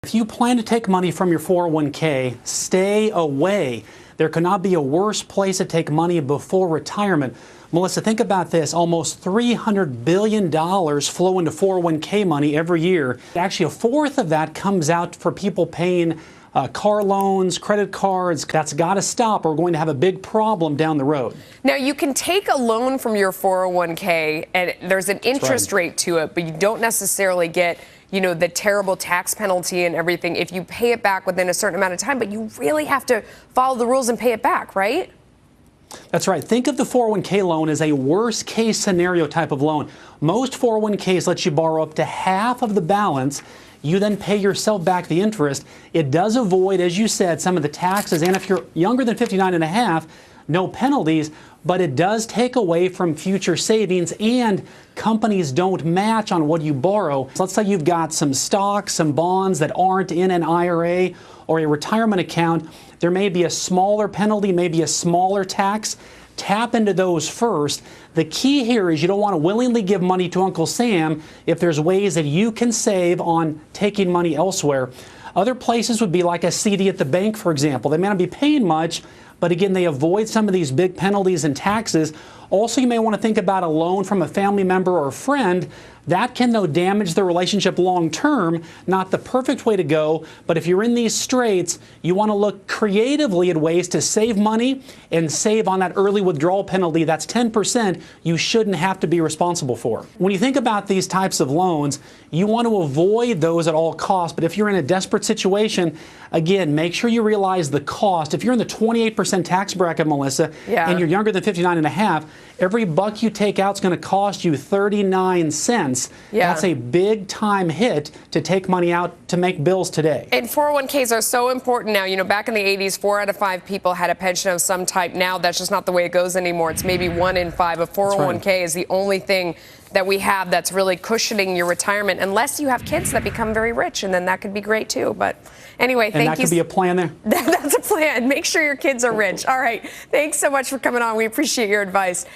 If you plan to take money from your 401k, stay away. There cannot be a worse place to take money before retirement. Melissa, think about this. Almost $300 billion flow into 401k money every year. Actually, a fourth of that comes out for people paying car loans, credit cards. That's got to stop. We're going to have a big problem down the road. Now, you can take a loan from your 401k, and there's an interest rate to it, but you don't necessarily get the terrible tax penalty and everything if you pay it back within a certain amount of time, but you really have to follow the rules and pay it back, right? That's right. Think of the 401k loan as a worst case scenario type of loan. Most 401ks let you borrow up to half of the balance. You then pay yourself back the interest. It does avoid, as you said, some of the taxes, and if you're younger than 59 and a half, no penalties, but it does take away from future savings, and companies don't match on what you borrow. So let's say you've got some stocks, some bonds that aren't in an IRA or a retirement account. There may be a smaller penalty, maybe a smaller tax. Tap into those first. The key here is you don't want to willingly give money to Uncle Sam if there's ways that you can save on taking money elsewhere. Other places would be like a CD at the bank, for example. They may not be paying much, but again, they avoid some of these big penalties and taxes. Also, you may want to think about a loan from a family member or a friend. That can, though, damage the relationship long term. Not the perfect way to go, but if you're in these straits, you want to look creatively at ways to save money and save on that early withdrawal penalty. That's 10% you shouldn't have to be responsible for. When you think about these types of loans, you want to avoid those at all costs. But if you're in a desperate situation, again, make sure you realize the cost. If you're in the 28% tax bracket, Melissa, and you're younger than 59 and a half, every buck you take out is going to cost you 39 cents. That's a big time hit to take money out to make bills today. And 401ks are so important now. Back in the 80s, 4 out of 5 people had a pension of some type. Now that's just not the way it goes anymore. It's maybe 1 in 5. A 401k is the only thing that we have that's really cushioning your retirement, unless you have kids that become very rich, and then that could be great too. But anyway, thank you. And that could be a plan there. That's a plan. Make sure your kids are rich. All right. Thanks so much for coming on. We appreciate your advice.